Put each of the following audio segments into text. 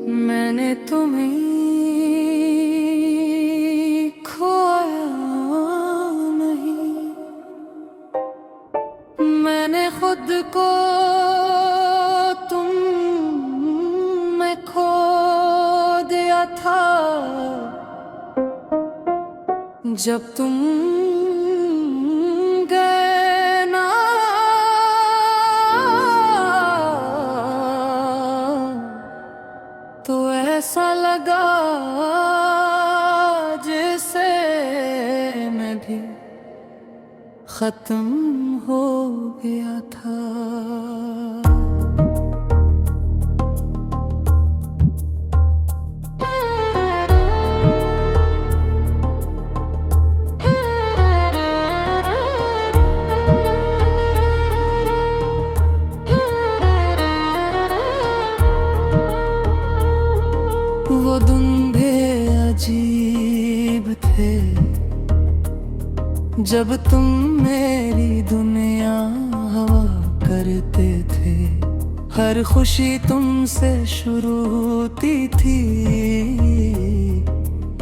मैंने तुम्हें खोया नहीं, मैंने खुद को तुम में खो दिया था। जब तुम गए ना तो ऐसा लगा जैसे मैं भी खत्म हो गया था। वो धुंधे अजीब थे जब तुम मेरी दुनिया हवा करते थे। हर खुशी तुमसे शुरू होती थी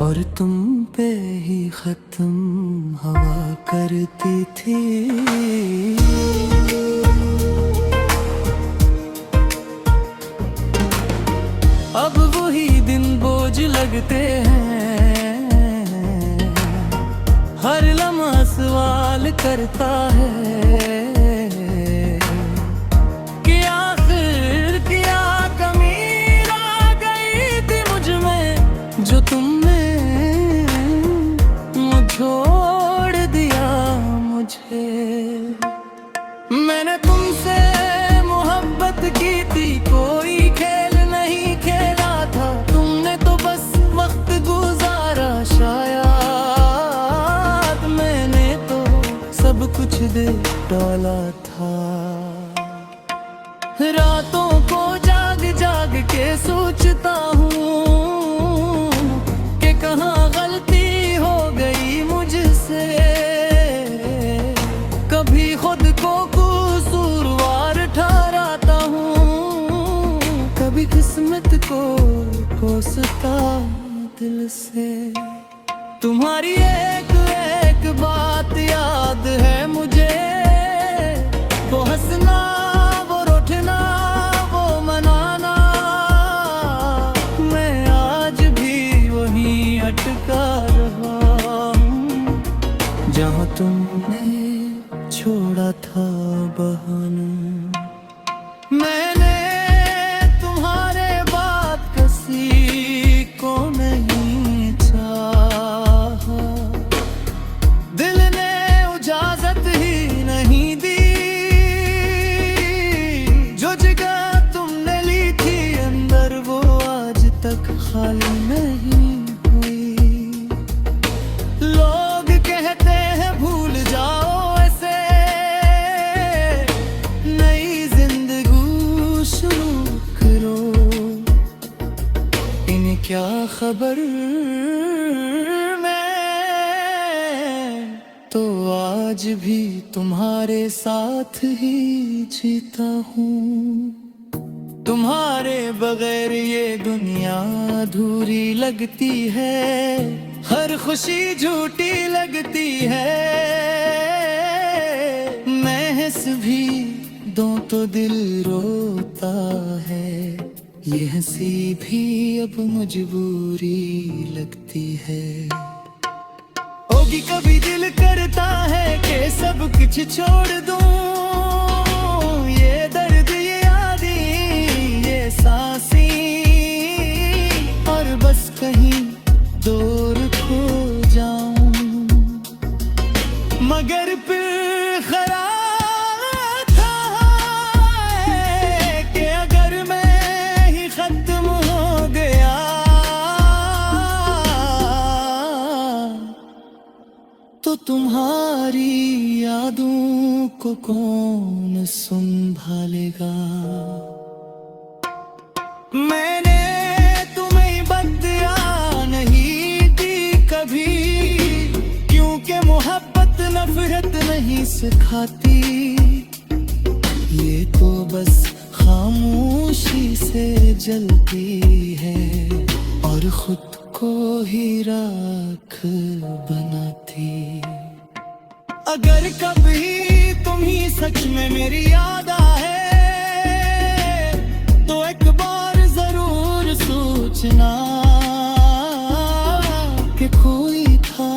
और तुम पे ही खत्म हवा करती थी। अब वही दिन बोझ लगते हैं, हर लम्हा सवाल करता है कि आखिर क्या कमी रह गई थी मुझ में, जो तुमने छोड़ दिया मुझे। मैंने तुमसे मोहब्बत की थी, कोई खेल नहीं खेला था। तुमने तो बस वक्त गुजारा, शायद मैंने तो सब कुछ दे डाला था। रातों को जाग जाग के सोचता हूँ कि कहाँ गलती हो गई मुझसे। कभी खुद को कसूरवार ठहराता हूँ, कभी किस्मत को कोसता दिल से। तुम्हारी एक एक बात याद है मुझे, वो हंसना, वो रोठना, वो मनाना। मैं आज भी वहीं अटका रहा हूँ जहाँ तुमने छोड़ा था बहाना। मैंने तुम्हारे बाद किसी को नहीं चाहा, दिल ने इजाजत ही नहीं दी। जो जगह तुमने ली थी अंदर, वो आज तक खाली नहीं हुई। लोग कहते हैं भूल जाओ ऐसे, नई जिंदगी शुरू करो। इन्हें क्या खबर, मैं तो आज भी तुम्हारे साथ ही जीता हूँ। तुम्हारे बगैर ये दुनिया अधूरी लगती है, हर खुशी झूठी लगती है। मैं हंस भी दूं तो दिल रोता है, ये हंसी भी अब मजबूरी लगती है। होगी कभी दिल करता है कि सब कुछ छोड़ दूं, ये दर्द, ये यादें, ये सांसें, और बस कहीं दूर खो जाऊं। मगर फिर ख्याल था कि अगर मैं ही खत्म हो गया तो तुम्हारी यादों को कौन संभालेगा। मैंने तुम्हें बदया नहीं दी कभी, क्योंकि मोहब्बत नफरत नहीं सिखाती। ये तो बस खामोश खुशी से जलती है और खुद को ही राख बनाती। अगर कभी तुम ही सच में मेरी याद आए तो एक बार जरूर सोचना कि कोई था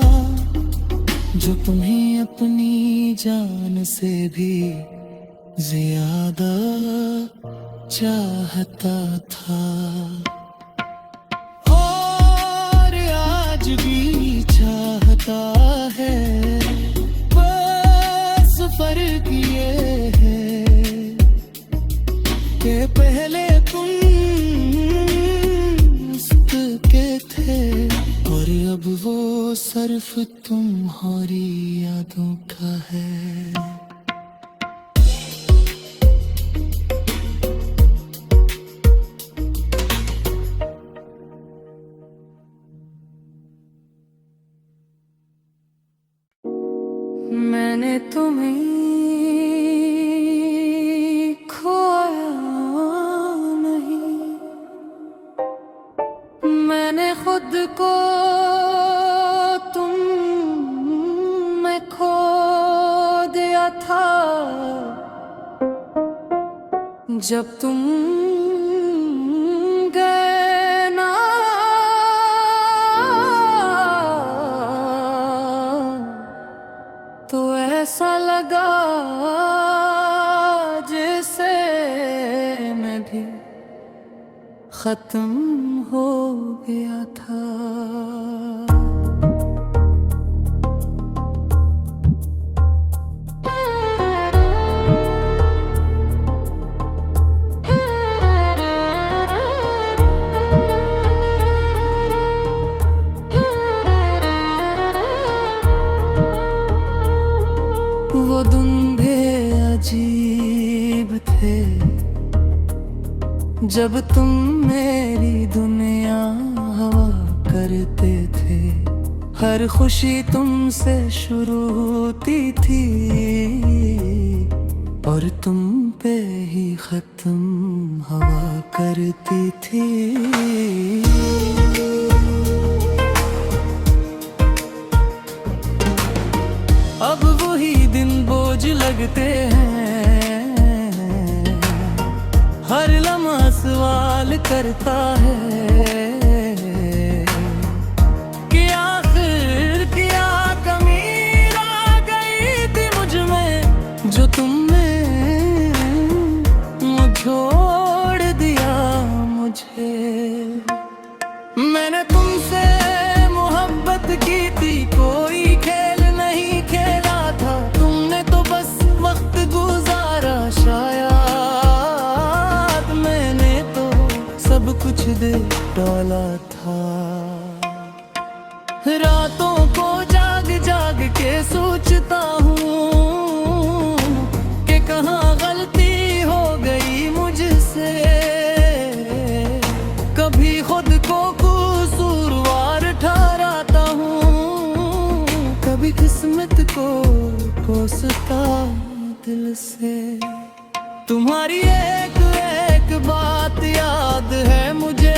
जो तुम्हें अपनी जान से भी ज्यादा चाहता था। और आज भी चाहता है, बस फर्क ये है कि पहले तुम उसके थे और अब वो सिर्फ तुम्हारी यादों का है। मैंने तुम्हें खोया नहीं, मैंने खुद को तुम में खो दिया था। जब तुम गए ना तो ऐसा लगा जैसे मैं भी खत्म हो गया था। वो धुंधे अजीब थे जब तुम मेरी दुनिया हवा करते थे। हर खुशी तुमसे शुरू होती थी और तुम पे ही खत्म हवा करती थी। अब वही दिन बोझ लगते हैं, हर लम्हा सवाल करता है कि आखिर क्या कमी रह गई थी मुझ में जो तुमने छोड़ दिया मुझे। मैंने तुमसे मोहब्बत की थी, कोई खेल नहीं खेला था। तुमने तो बस वक्त गुजारा, शायद मैंने तो सब कुछ दे डाला था। रातों को जाग जाग के सोचता हूँ कि कहाँ गलती हो गई मुझसे। कभी खुद को कसूरवार ठहराता हूँ, कभी किस्मत को कोसता दिल से। तुम्हारी एक एक बात याद है मुझे,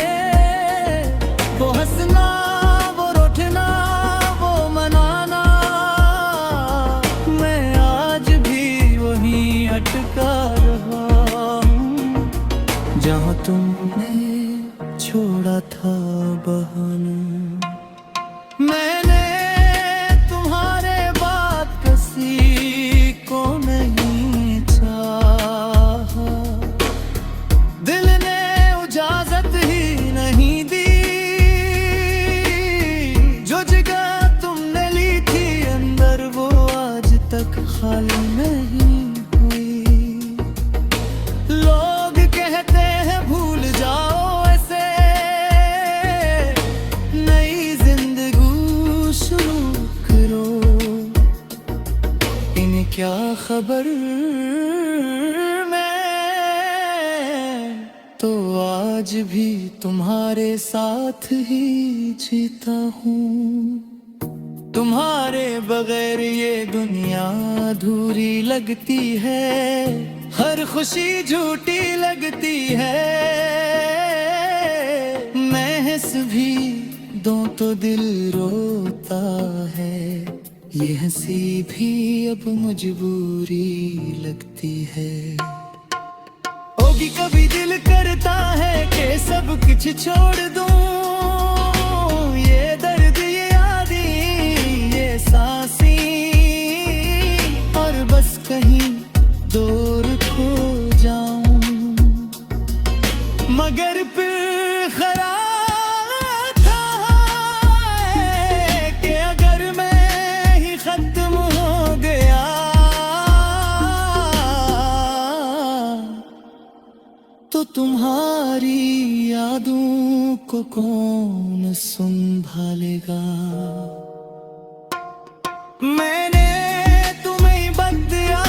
वो हंसना, वो रोटना, वो मनाना। मैं आज भी वहीं अटका रहा हूँ जहाँ तुमने छोड़ा था बहाना। मैंने तुम्हारे बाद किसी को नहीं चाहा, दिल ने इजाजत ही नहीं दी। जो जगह तुमने ली थी अंदर वो आज तक खाली नहीं हुई। लोग कहते हैं भूल जाओ ऐसे, नई जिंदगी शुरू करो। इन्हें क्या खबर, मैं तो आज भी तुम्हारे साथ ही जीता हूँ। तुम्हारे बगैर ये दुनिया अधूरी लगती है। हर खुशी झूठी लगती है, मैं हंस भी दूं तो दिल रोता है, ये हंसी भी अब मजबूरी लगती है। होगी कभी दिल करता है कि सब कुछ छोड़ दूं, ये दर्द ये यादें ये सांसें, और बस कहीं दूर खो जाऊं, मगर फिर ख्याल था कि अगर मैं ही खत्म हो गया तो तुम्हारी यादों को कौन संभालेगा। मैंने तुम्हें बदला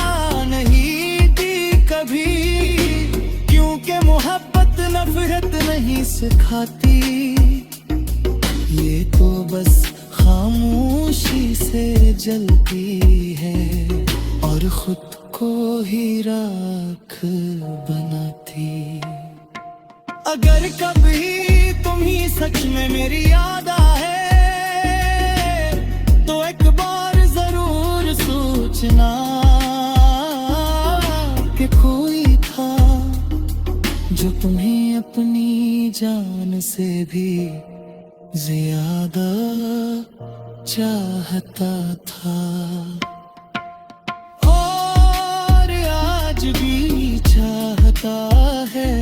नहीं दी कभी, क्योंकि मोहब्बत नफरत नहीं सिखाती, ये तो बस खामोशी से जलती है और खुद को ही राख बनाती। अगर कभी तुम ही सच में मेरी याद आए तो एक बार जरूर सोचना कि कोई था जो तुम्हें अपनी जान से भी ज्यादा चाहता था, और आज भी चाहता है,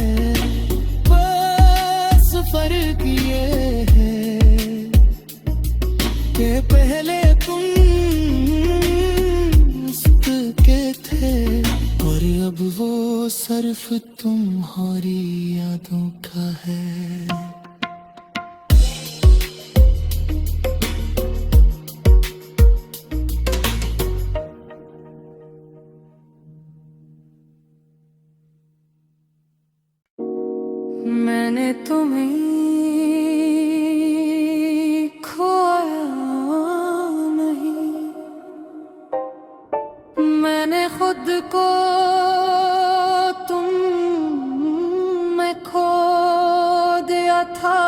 बस फर्क ये है कि पहले तुम मस्त के थे और अब वो सिर्फ तुम्हारी यादों का है। मैंने तुम्हें खोया नहीं, मैंने खुद को तुम में खो दिया था,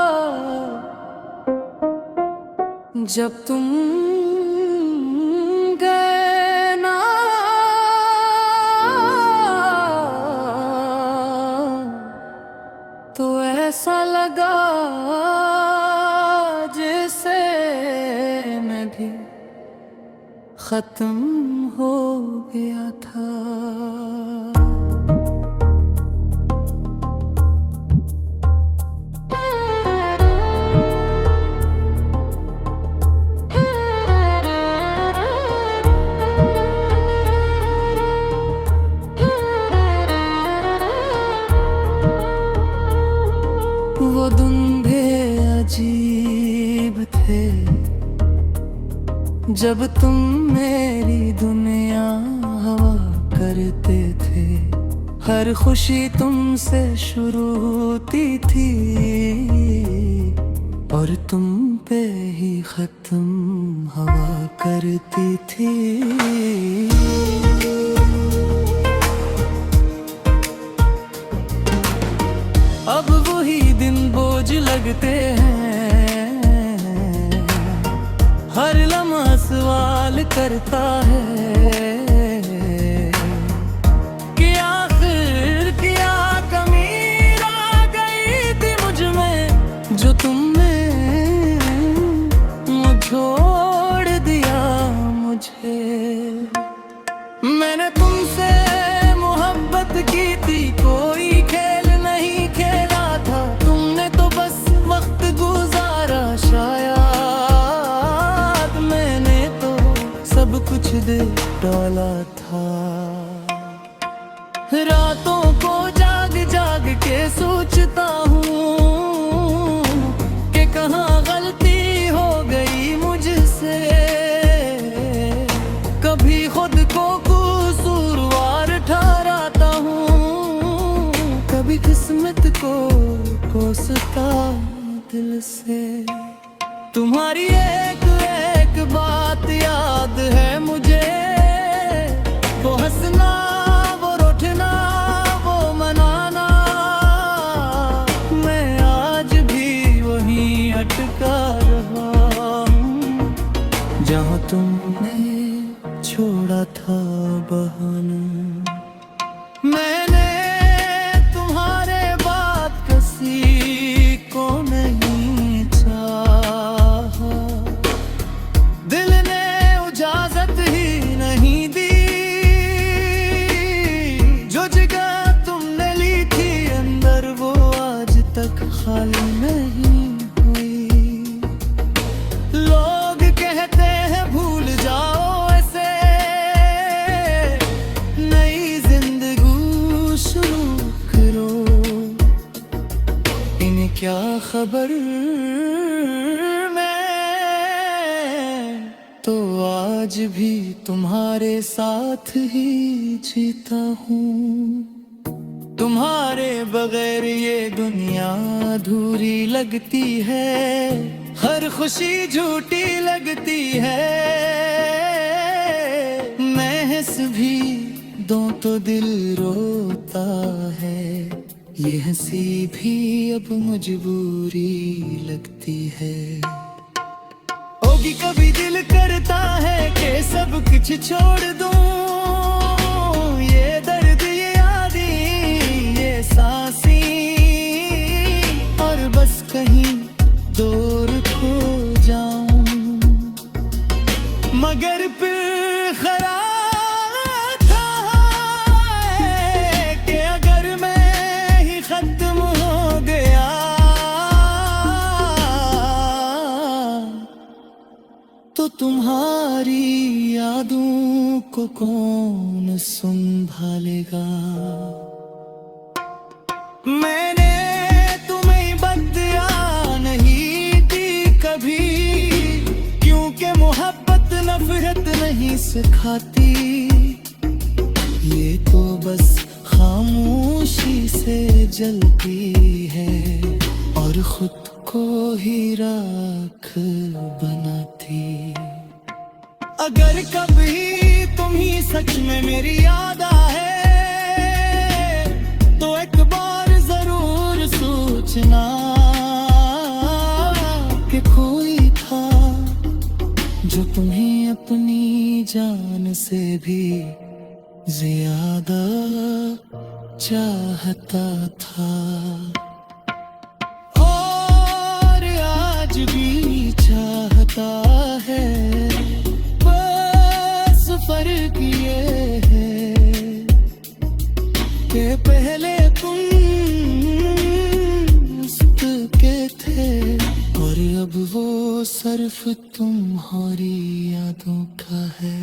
जब तुम गए ना तो ऐसा लगा जैसे मैं भी खत्म हो गया था। वो धुंधे अजीब थे जब तुम मेरी दुनिया हवा करते थे, हर खुशी तुमसे शुरू होती थी और तुम पे ही खत्म हवा करती थी। अब वही दिन बोझ लगते हैं, हर लम्हा सवाल करता है कि आखिर क्या कमी रह गई थी मुझ में, जो तुमने छोड़ दिया मुझे। मैंने तुमसे मोहब्बत की थी, कोई खेल नहीं खेला था, तुमने तो बस वक्त गुजारा शायद, मैंने तो सब कुछ दे डाला था। रातों को जाग जाग के सोचता हूँ कि कहाँ गलती हो गई मुझसे, कभी खुद को कसूरवार ठहराता हूँ, कभी किस्मत को कोसता दिल से। तुम्हारी एक एक बात याद है मुझे, वो हंसना वो रोटना था बहाना। मैंने तुम्हारे बाद किसी को नहीं चाहा, दिल ने इजाजत ही नहीं दी। जो जगह तुमने ली थी अंदर वो आज तक खाली नहीं हुई। लोग कहते हैं भूल जाओ ऐसे, नई जिंदगी शुरू करो। इन्हें क्या खबर, मैं तो आज भी तुम्हारे साथ ही जीता हूँ। तुम्हारे बगैर ये दुनिया अधूरी लगती है, हर खुशी झूठी लगती है। मैं हंस भी दूं तो दिल रोता है, ये हंसी भी अब मजबूरी लगती है। होगी कभी दिल करता है कि सब कुछ छोड़ दूं, ये दर्द ये यादें ये सांसें, और बस कहीं दूर खो जाऊं। मगर फिर ख़याल था कि अगर मैं ही खत्म हो गया तो तुम्हारी यादों को कौन संभालेगा। मैंने तुम्हें बदया नहीं दी कभी, क्योंकि मोहब्बत नफरत नहीं सिखाती। ये तो बस खामोशी से जलती है और खुद को ही राख बनाती। अगर कभी तुम ही सच में मेरी याद आए तो एक बार जरूर सोचना कि कोई था जो तुम्हें अपनी जान से भी ज्यादा चाहता था। और आज भी चाहता है, बस फर्क ये है कि पहले तुम के थे और अब वो सिर्फ तुम्हारी यादों का है।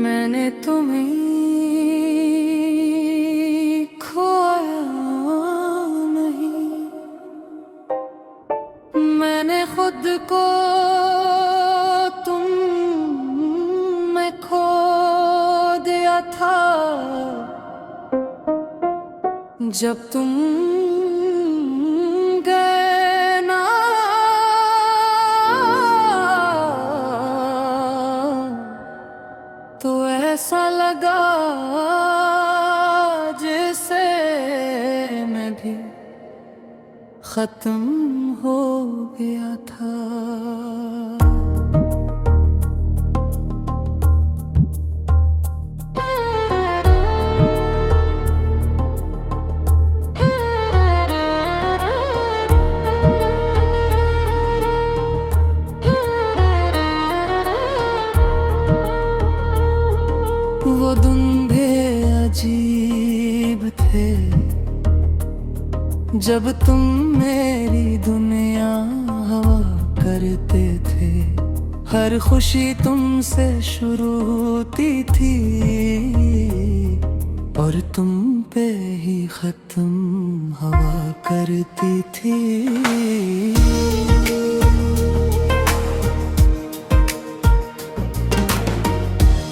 मैंने तुम्हें खोया नहीं, मैंने खुद को तुम में खो दिया था। जब तुम गए ना तो ऐसा लगा जैसे मैं भी खत्म हो गया था। वो धुंधे अजीब थे जब तुम मेरी दुनिया हवा करते थे। हर खुशी तुमसे शुरू होती थी और तुम पे ही खत्म हवा करती थी।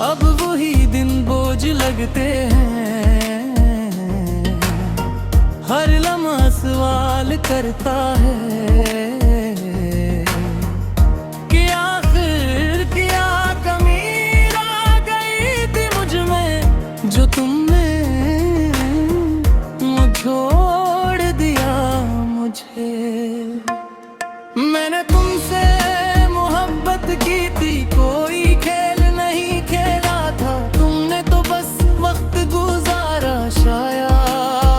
अब वही दिन बोझ लगते हैं, हर लम्हा सवाल करता है कि आखिर क्या कमी रह गई थी मुझ में जो मैंने तुमसे मोहब्बत की थी, कोई खेल नहीं खेला था। तुमने तो बस वक्त गुजारा, शायद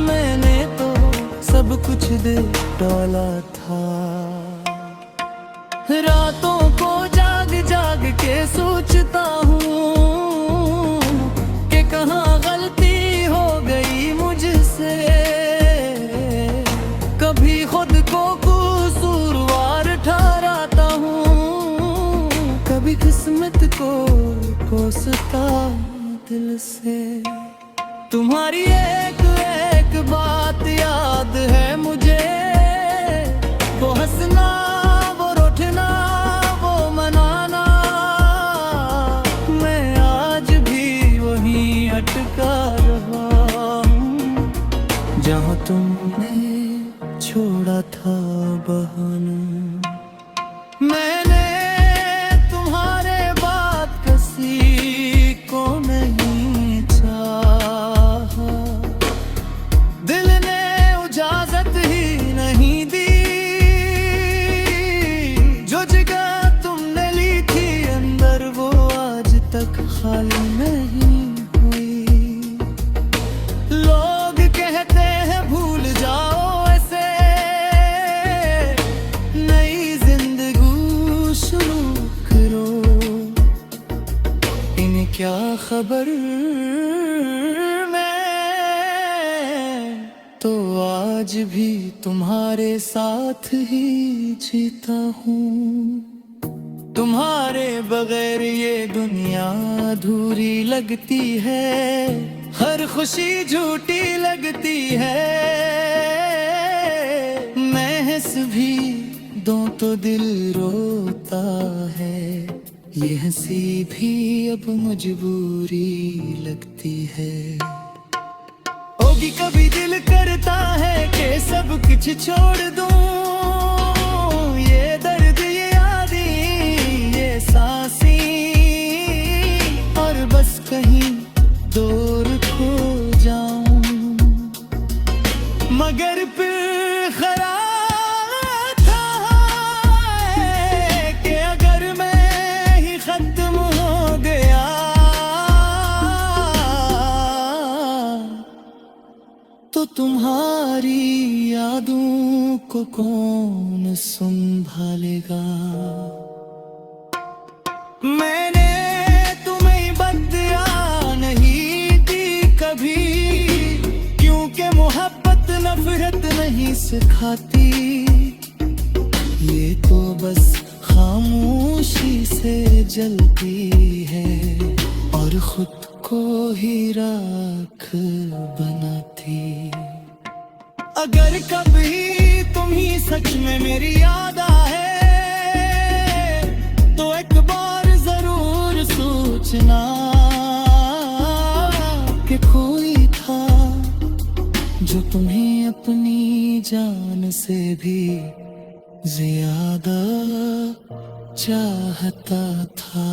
मैंने तो सब कुछ दे डाला था। रातों को जाग जाग के सोचता हूँ कि कहाँ गलती हो गई मुझसे। कभी खुद को कसूरवार ठहराता हूँ, कभी किस्मत को कोसता दिल से। तुम्हारी एक एक बात याद है मुझे, वो हंसना, वो रोठना, वो मनाना। मैं आज भी वहीं अटका रहा हूँ जहाँ तुमने छोड़ा था बहाना। मैंने तुम्हारे बाद किसी को नहीं चाहा, दिल ने इजाजत ही नहीं दी। जो जगह तुमने ली थी अंदर, वो आज तक खाली नहीं हुई। लोग कहते हैं भूल जाओ ऐसे, नई जिंदगी शुरू करो। इन्हें क्या खबर, मैं तो आज भी तुम्हारे साथ ही जीता हूँ। तुम्हारे बगैर ये दुनिया अधूरी लगती है, हर खुशी झूठी लगती है। मैं हंस भी दूं तो दिल रोता है, ये हंसी भी अब मजबूरी लगती है। होगी कभी दिल करता है कि सब कुछ छोड़ दूं, ये दर्द, ये यादें, ये सांसें, और बस कहीं दूर खो जाऊं। मगर फिर ख्याल था कि अगर मैं ही खत्म हो गया तो तुम्हारी यादों को कौन संभालेगा। मैंने तुम्हें बदया नहीं दी कभी, क्योंकि मोहब्बत नफरत नहीं सिखाती। ये तो बस खामोशी से जलती है और खुद को ही राख बनाती। अगर कभी तुम ही सच में मेरी याद आए तो एक बार जरूर सोचना कि कोई था जो तुम्हें अपनी जान से भी ज्यादा चाहता था।